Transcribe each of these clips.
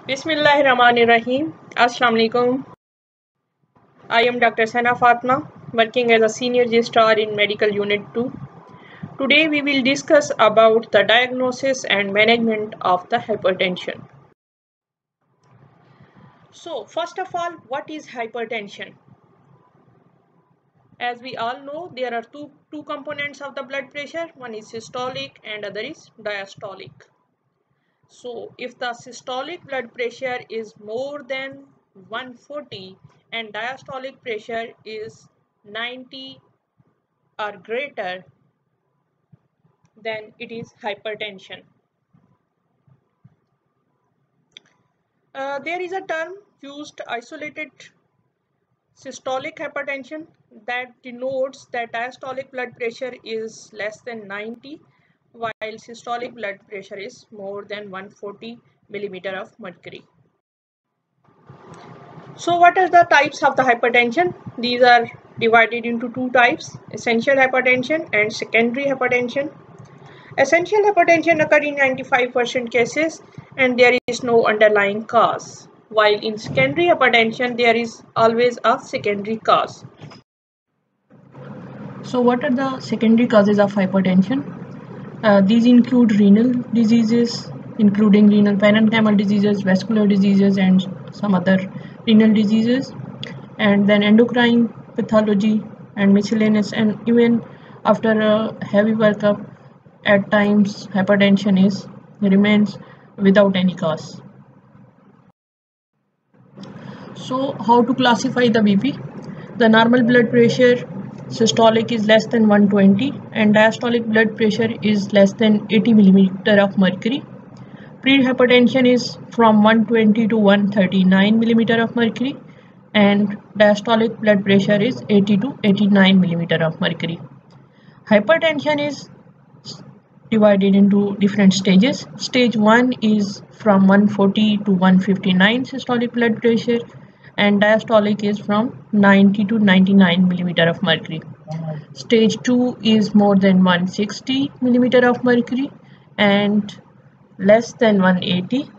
Bismillahirrahmanirrahim. Assalamu alaikum. I am Dr. Sana Fatma, working as a senior registrar in Medical Unit 2. Today we will discuss about the diagnosis and management of the hypertension. So, first of all, what is hypertension? As we all know, there are two components of the blood pressure. One is systolic and other is diastolic. So if the systolic blood pressure is more than 140 and diastolic pressure is 90 or greater, then it is hypertension. There is a term used isolated systolic hypertension that denotes that diastolic blood pressure is less than 90 while systolic blood pressure is more than 140 millimeter of mercury. So what are the types of the hypertension? These are divided into two types, essential hypertension and secondary hypertension. Essential hypertension occurs in 95% cases and there is no underlying cause, while in secondary hypertension there is always a secondary cause. So what are the secondary causes of hypertension? These include renal diseases, including renal parenchymal diseases, vascular diseases, and some other renal diseases, and then endocrine pathology and miscellaneous. And even after a heavy workup, at times hypertension remains without any cause. So how to classify the BP? The normal blood pressure systolic is less than 120 and diastolic blood pressure is less than 80 millimeter of mercury. Pre-hypertension is from 120 to 139 millimeter of mercury and diastolic blood pressure is 80 to 89 millimeter of mercury. Hypertension is divided into different stages. Stage 1 is from 140 to 159 systolic blood pressure and diastolic is from 90 to 99 millimeter of mercury. Stage 2 is more than 160 millimeter of mercury and less than 180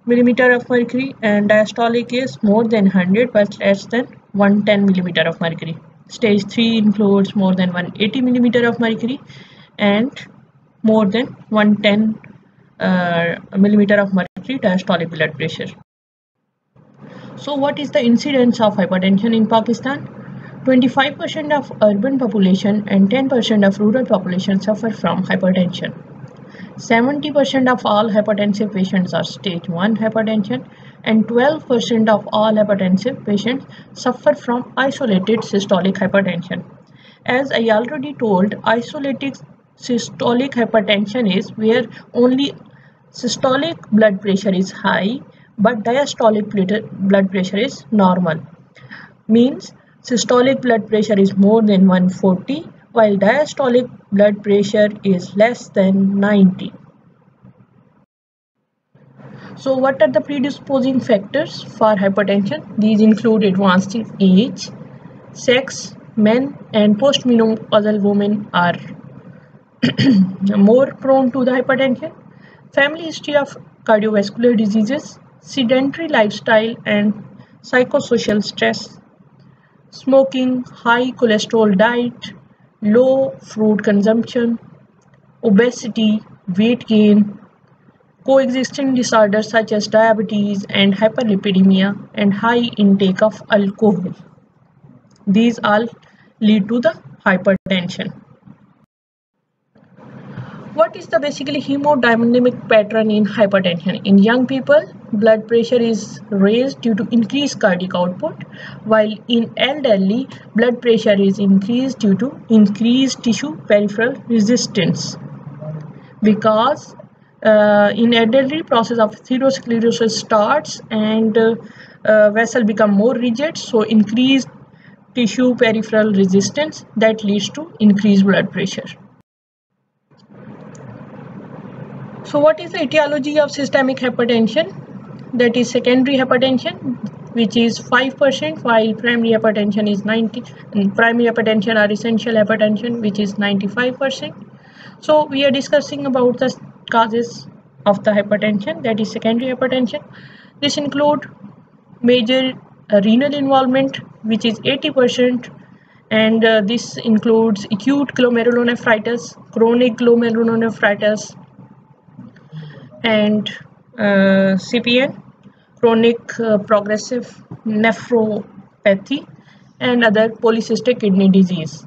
millimeter of mercury, and diastolic is more than 100 but less than 110 millimeter of mercury. Stage 3 includes more than 180 millimeter of mercury and more than 110 millimeter of mercury diastolic blood pressure. So what is the incidence of hypertension in Pakistan? 25% of urban population and 10% of rural population suffer from hypertension. 70% of all hypertensive patients are stage 1 hypertension and 12% of all hypertensive patients suffer from isolated systolic hypertension. As I already told, isolated systolic hypertension is where only systolic blood pressure is high but diastolic blood pressure is normal. Means systolic blood pressure is more than 140 while diastolic blood pressure is less than 90. So what are the predisposing factors for hypertension? These include advanced age, sex. Men and postmenopausal women are more prone to the hypertension. Family history of cardiovascular diseases, sedentary lifestyle and psychosocial stress, smoking, high cholesterol diet, low fruit consumption, obesity, weight gain, coexisting disorders such as diabetes and hyperlipidemia, and high intake of alcohol. These all lead to the hypertension. What is the basically hemodynamic pattern in hypertension? In young people, blood pressure is raised due to increased cardiac output, while in elderly, blood pressure is increased due to increased tissue peripheral resistance. Because in elderly, process of atherosclerosis starts and vessel become more rigid, so increased tissue peripheral resistance that leads to increased blood pressure. So what is the etiology of systemic hypertension? That is secondary hypertension, which is 5%, while primary hypertension is 90, and primary hypertension or essential hypertension, which is 95%. So we are discussing about the causes of the hypertension, that is secondary hypertension. This include major renal involvement, which is 80%, and this includes acute glomerulonephritis, chronic glomerulonephritis, and CPN, chronic progressive nephropathy, and other polycystic kidney disease.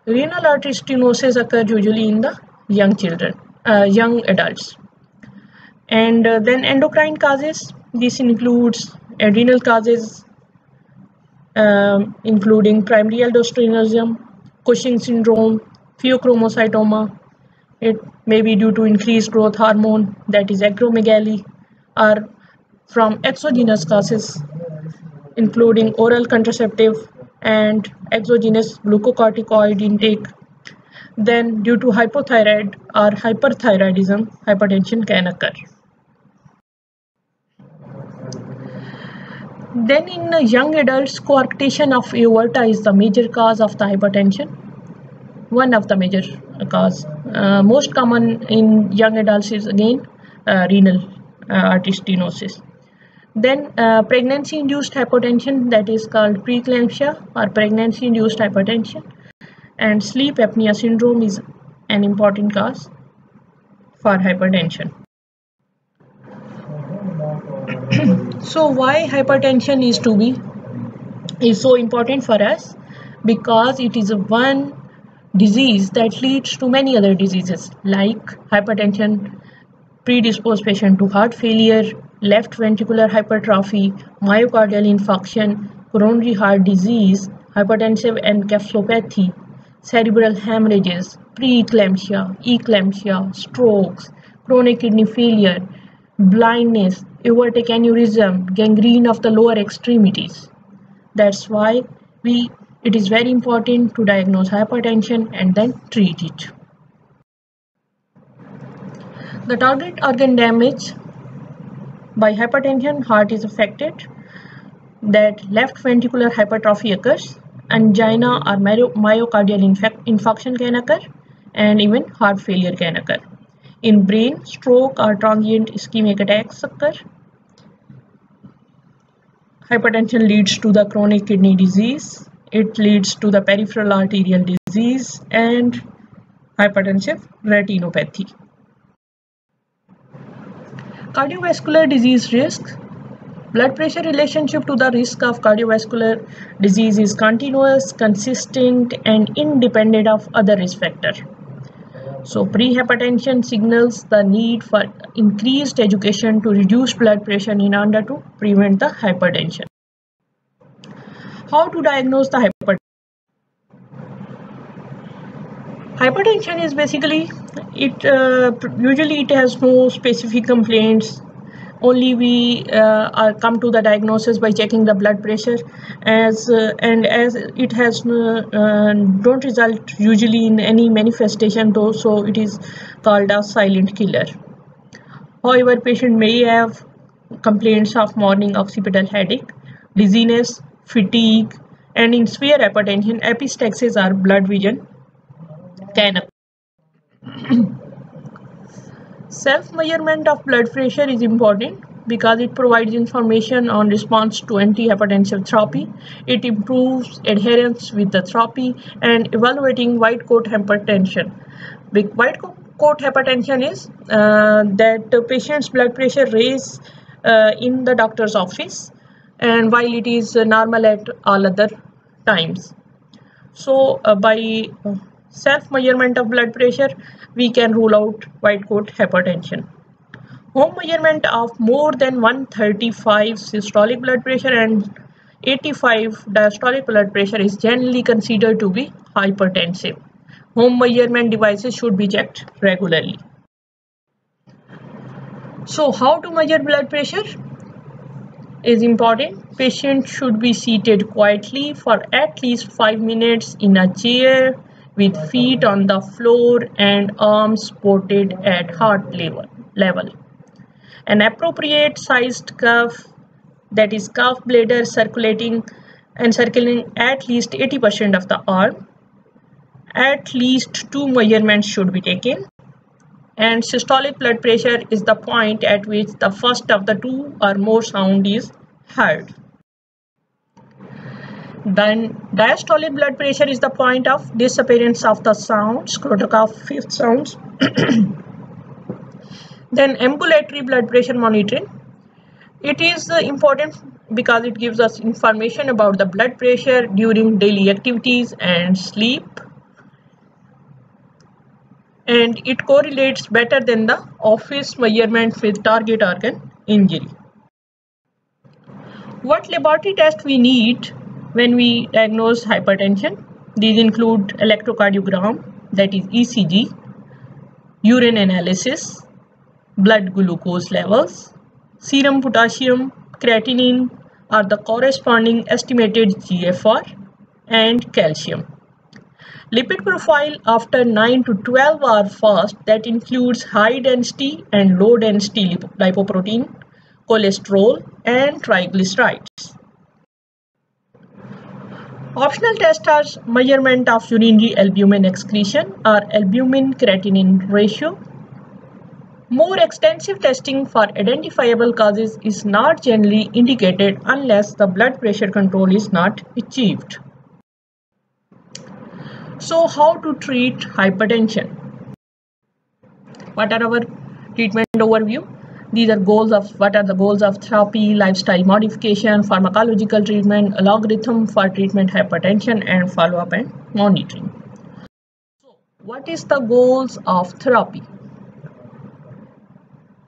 Renal artery stenosis occurs usually in the young adults. And then endocrine causes. This includes adrenal causes, including primary aldosteronism, Cushing syndrome, pheochromocytoma. It may be due to increased growth hormone, that is acromegaly, or from exogenous causes, including oral contraceptive and exogenous glucocorticoid intake. Then due to hypothyroid or hyperthyroidism, hypertension can occur. Then in young adults, coarctation of aorta is the major cause of the hypertension. One of the major cause. Most common in young adults is again renal artery stenosis. Then pregnancy-induced hypertension, that is called preeclampsia or pregnancy-induced hypertension, and sleep apnea syndrome is an important cause for hypertension. So why hypertension is so important for us? Because it is one disease that leads to many other diseases like hypertension predispose patient to heart failure, left ventricular hypertrophy, myocardial infarction, coronary heart disease, hypertensive encephalopathy, cerebral hemorrhages, preeclampsia, eclampsia, strokes, chronic kidney failure, blindness, aortic aneurysm, gangrene of the lower extremities. That's why it is very important to diagnose hypertension and then treat it. The target organ damage by hypertension, heart is affected, that left ventricular hypertrophy occurs, angina or myocardial infarction can occur, and even heart failure can occur. In brain, stroke or transient ischemic attacks occur. Hypertension leads to the chronic kidney disease. It leads to the peripheral arterial disease and hypertensive retinopathy. Cardiovascular disease risk. Blood pressure relationship to the risk of cardiovascular disease is continuous, consistent, and independent of other risk factors. So prehypertension signals the need for increased education to reduce blood pressure in order to prevent the hypertension. How to diagnose the hypertension? Hypertension is basically, usually it has no specific complaints. Only we come to the diagnosis by checking the blood pressure, as it has don't result usually in any manifestation though, so it is called a silent killer. However, patient may have complaints of morning occipital headache, dizziness, fatigue, and in severe hypertension, epistaxis or blood vision can occur. Self-measurement of blood pressure is important because it provides information on response to antihypertensive therapy. It improves adherence with the therapy and evaluating white coat hypertension. White coat hypertension is that the patient's blood pressure raise in the doctor's office, and while it is normal at all other times. So by self-measurement of blood pressure, we can rule out white coat hypertension. Home measurement of more than 135 systolic blood pressure and 85 diastolic blood pressure is generally considered to be hypertensive. Home measurement devices should be checked regularly. So how to measure blood pressure is important. Patient should be seated quietly for at least 5 minutes in a chair with feet on the floor and arms supported at heart level. An appropriate sized cuff, that is cuff bladder, circulating at least 80% of the arm. At least 2 measurements should be taken. and systolic blood pressure is the point at which the first of the two or more sound is heard. Then diastolic blood pressure is the point of disappearance of the sounds, Korotokov fifth sounds. Then ambulatory blood pressure monitoring. It is important because it gives us information about the blood pressure during daily activities and sleep, and it correlates better than the office measurement with target organ injury. What laboratory test we need when we diagnose hypertension? These include electrocardiogram, that is ECG, urine analysis, blood glucose levels, serum potassium, creatinine or the corresponding estimated GFR, and calcium. Lipid profile after 9 to 12 hour fast, that includes high density and low density lipoprotein, cholesterol and triglycerides. Optional tests are measurement of urinary albumin excretion or albumin creatinine ratio. More extensive testing for identifiable causes is not generally indicated unless the blood pressure control is not achieved. So how to treat hypertension? What are our treatment overview? These are goals of what are the goals of therapy, lifestyle modification, pharmacological treatment, algorithm for treatment hypertension, and follow-up and monitoring. So what is the goals of therapy?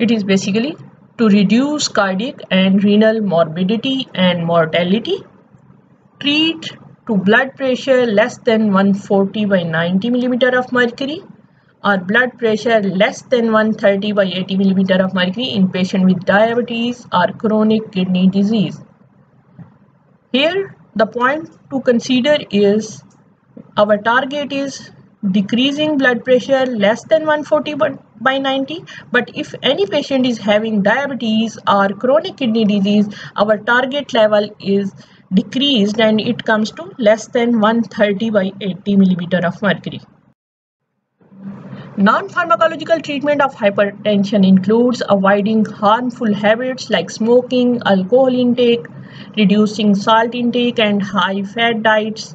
It is basically to reduce cardiac and renal morbidity and mortality, treat to blood pressure less than 140 by 90 millimeter of mercury, or blood pressure less than 130 by 80 millimeter of mercury in patient with diabetes or chronic kidney disease. Here the point to consider is our target is decreasing blood pressure less than 140 by 90, but if any patient is having diabetes or chronic kidney disease, our target level is decreased and it comes to less than 130 by 80 millimeter of mercury. Non-pharmacological treatment of hypertension includes avoiding harmful habits like smoking, alcohol intake, reducing salt intake and high-fat diets,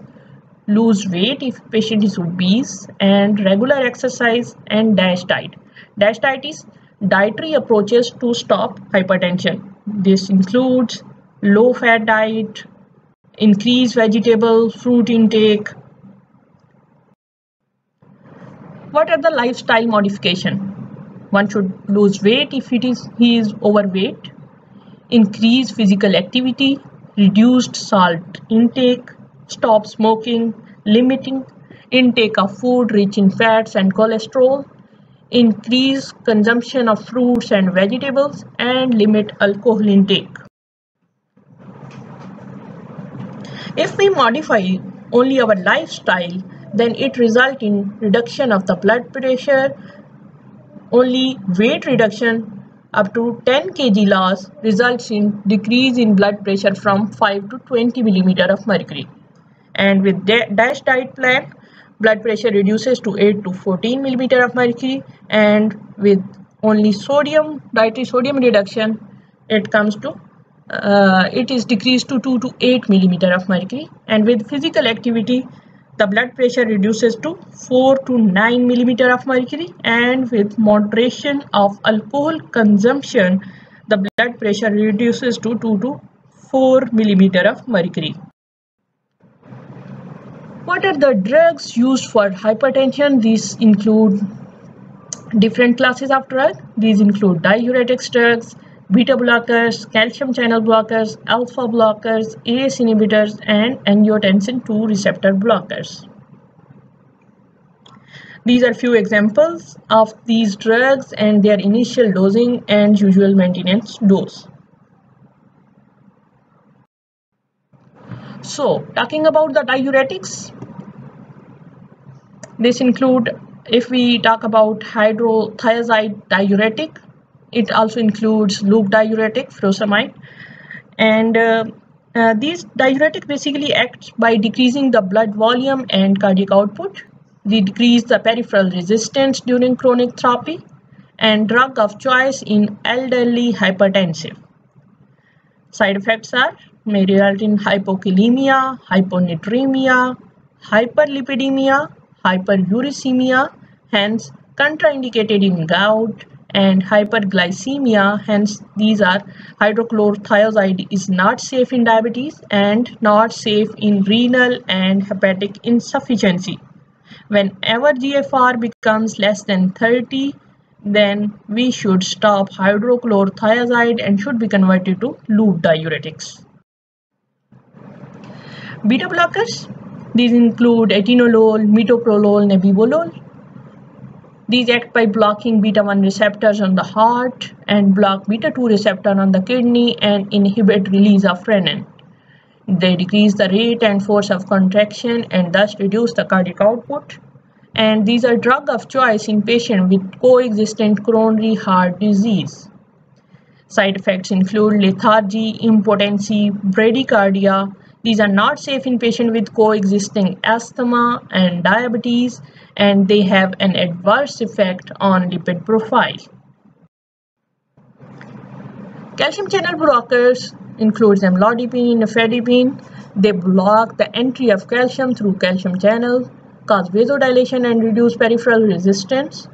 lose weight if patient is obese, and regular exercise and DASH diet. DASH diet is dietary approaches to stop hypertension. This includes low-fat diet, increased vegetable, fruit intake. What are the lifestyle modification? One should lose weight if he is overweight, increase physical activity, reduced salt intake, stop smoking, limiting intake of food rich in fats and cholesterol, increase consumption of fruits and vegetables, and limit alcohol intake. If we modify only our lifestyle, then it results in reduction of the blood pressure. Only weight reduction up to 10 kg loss results in decrease in blood pressure from 5 to 20 millimeter of mercury. And with DASH diet plan, blood pressure reduces to 8 to 14 millimeter of mercury, and with only dietary sodium reduction, it comes to it is decreased to 2 to 8 millimeter of mercury, and with physical activity the blood pressure reduces to 4 to 9 millimeter of mercury, and with moderation of alcohol consumption the blood pressure reduces to 2 to 4 millimeter of mercury. What are the drugs used for hypertension? These include different classes of drugs. These include diuretics drugs, beta blockers, calcium channel blockers, alpha blockers, ACE inhibitors, and angiotensin II receptor blockers. These are few examples of these drugs and their initial dosing and usual maintenance dose. So, talking about the diuretics, this include, if we talk about hydrothiazide diuretic, it also includes loop diuretic, furosemide, and these diuretic basically act by decreasing the blood volume and cardiac output. They decrease the peripheral resistance during chronic therapy. and drug of choice in elderly hypertensive. Side effects may result in hypokalemia, hyponatremia, hyperlipidemia, hyperuricemia, hence contraindicated in gout, and hyperglycemia, hence these are hydrochlorothiazide is not safe in diabetes and not safe in renal and hepatic insufficiency. Whenever GFR becomes less than 30, then we should stop hydrochlorothiazide and should be converted to loop diuretics. Beta blockers, these include atenolol, metoprolol, nebivolol. These act by blocking beta-1 receptors on the heart and block beta-2 receptor on the kidney and inhibit release of renin. They decrease the rate and force of contraction and thus reduce the cardiac output. And these are drug of choice in patients with coexistent coronary heart disease. Side effects include lethargy, impotency, bradycardia. These are not safe in patients with coexisting asthma and diabetes, and they have an adverse effect on lipid profile. Calcium channel blockers includes amlodipine, nifedipine. They block the entry of calcium through calcium channel, cause vasodilation and reduce peripheral resistance.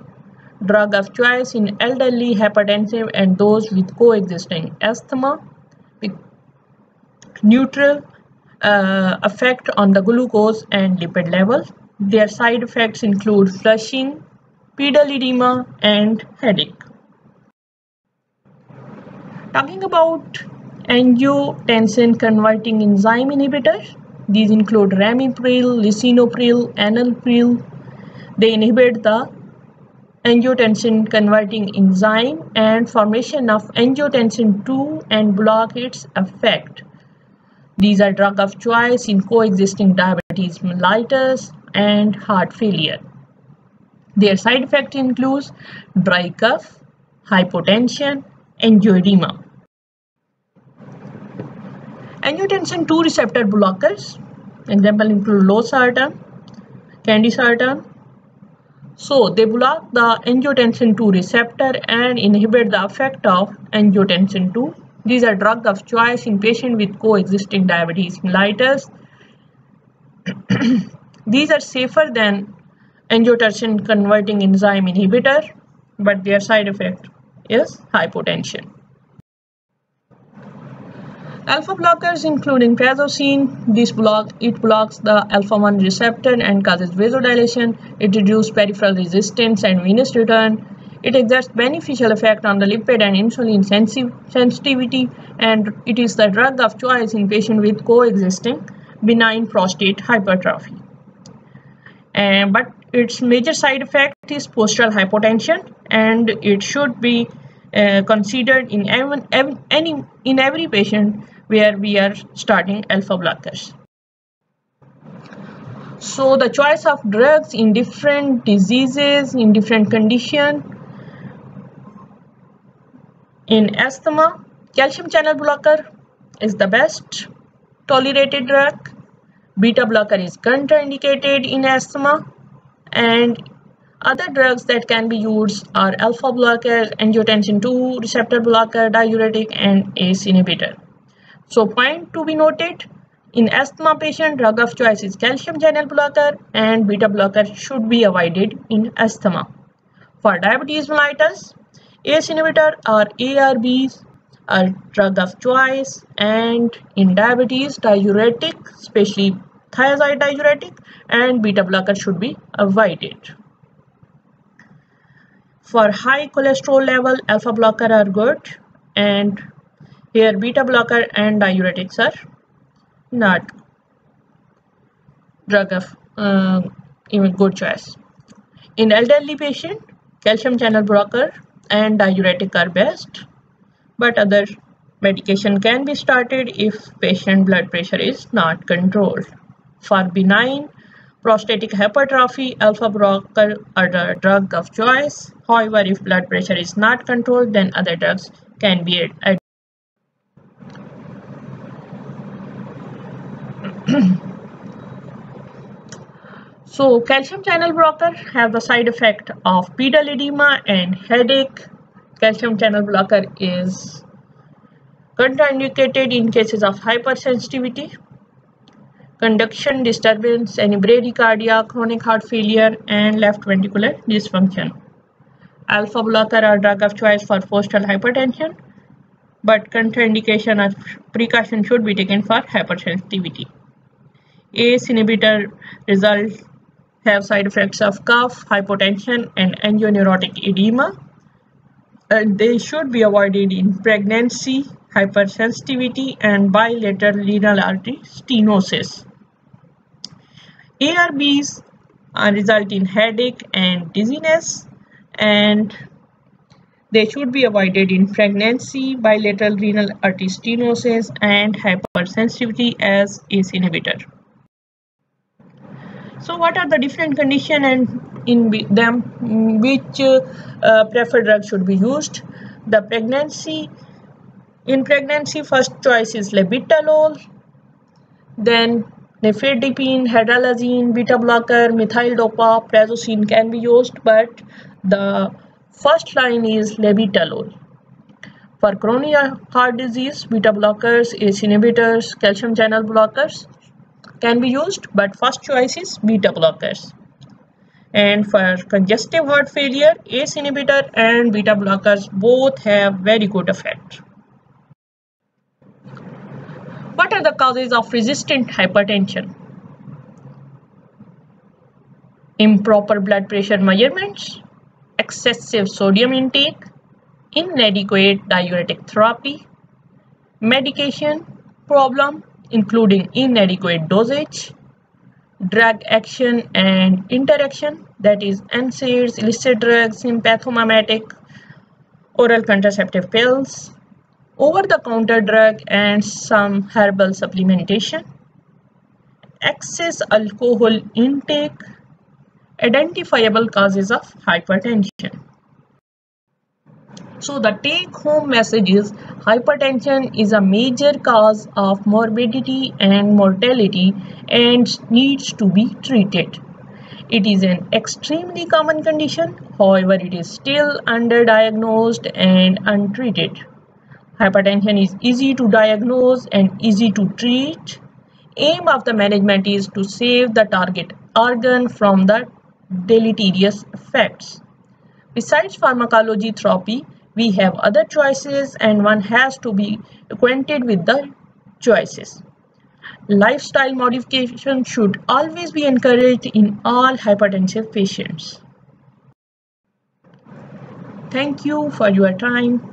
Drug of choice in elderly, hypertensive, and those with coexisting asthma. Neutral effect on the glucose and lipid level. Their side effects include flushing, pedal edema, and headache. Talking about angiotensin converting enzyme inhibitors, these include ramipril, lisinopril, enalapril. They inhibit the angiotensin converting enzyme and formation of angiotensin II and block its effect. These are drug of choice in coexisting diabetes mellitus and heart failure. Their side effect includes dry cough, hypotension, angioedema. Angiotensin II receptor blockers, example include losartan, candesartan. So they block the angiotensin II receptor and inhibit the effect of angiotensin II. These are drug of choice in patients with coexisting diabetes mellitus. These are safer than angiotensin converting enzyme inhibitor, but their side effect is hypotension. Alpha blockers including prazosin, it blocks the alpha-1 receptor and causes vasodilation. It reduces peripheral resistance and venous return. It exerts beneficial effect on the lipid and insulin sensitivity, and it is the drug of choice in patients with coexisting benign prostate hypertrophy. But its major side effect is postural hypotension, and it should be considered in every patient where we are starting alpha blockers. So the choice of drugs in different diseases, in different conditions. In asthma, calcium channel blocker is the best tolerated drug. Beta blocker is contraindicated in asthma, and other drugs that can be used are alpha blocker, angiotensin II receptor blocker, diuretic, and ACE inhibitor. So point to be noted, in asthma patient, drug of choice is calcium channel blocker, and beta blocker should be avoided in asthma. For diabetes mellitus, ACE inhibitor or ARBs are drug of choice, and in diabetes, diuretic, especially thiazide diuretic, and beta blocker should be avoided. For high cholesterol level, alpha blocker are good, and here beta blocker and diuretics are not drug of even good choice. In elderly patient, calcium channel blocker and diuretic are best, but other medication can be started if patient blood pressure is not controlled. For benign prostatic hypertrophy, alpha blocker are the drug of choice. However, if blood pressure is not controlled, then other drugs can be added. So calcium channel blocker have the side effect of pedal edema and headache. Calcium channel blocker is contraindicated in cases of hypersensitivity, conduction disturbance, any bradycardia, chronic heart failure, and left ventricular dysfunction. Alpha blocker are drug of choice for postal hypertension, but contraindication or precaution should be taken for hypersensitivity. ACE inhibitor results have side effects of cough, hypotension, and angioneurotic edema. And they should be avoided in pregnancy, hypersensitivity, and bilateral renal artery stenosis. ARBs result in headache and dizziness, and they should be avoided in pregnancy, bilateral renal artery stenosis, and hypersensitivity as ACE inhibitor. So what are the different conditions and in them which preferred drug should be used? In pregnancy, first choice is labetalol, then nifedipine, hydralazine, beta blocker, methyl dopa, prazosin can be used, but the first line is labetalol. For chronic heart disease, beta blockers, ACE inhibitors, calcium channel blockers can be used, but first choice is beta blockers. And for congestive heart failure, ACE inhibitor and beta blockers both have very good effect. What are the causes of resistant hypertension? Improper blood pressure measurements, excessive sodium intake, inadequate diuretic therapy, medication problem including inadequate dosage, drug action and interaction, that is NSAIDs, illicit drugs, sympathomimetic, oral contraceptive pills, over-the-counter drug and some herbal supplementation, excess alcohol intake, identifiable causes of hypertension. So the take-home message is hypertension is a major cause of morbidity and mortality and needs to be treated. It is an extremely common condition, however it is still underdiagnosed and untreated. Hypertension is easy to diagnose and easy to treat. Aim of the management is to save the target organ from the deleterious effects. Besides pharmacology therapy, we have other choices and one has to be acquainted with the choices. Lifestyle modification should always be encouraged in all hypertensive patients. Thank you for your time.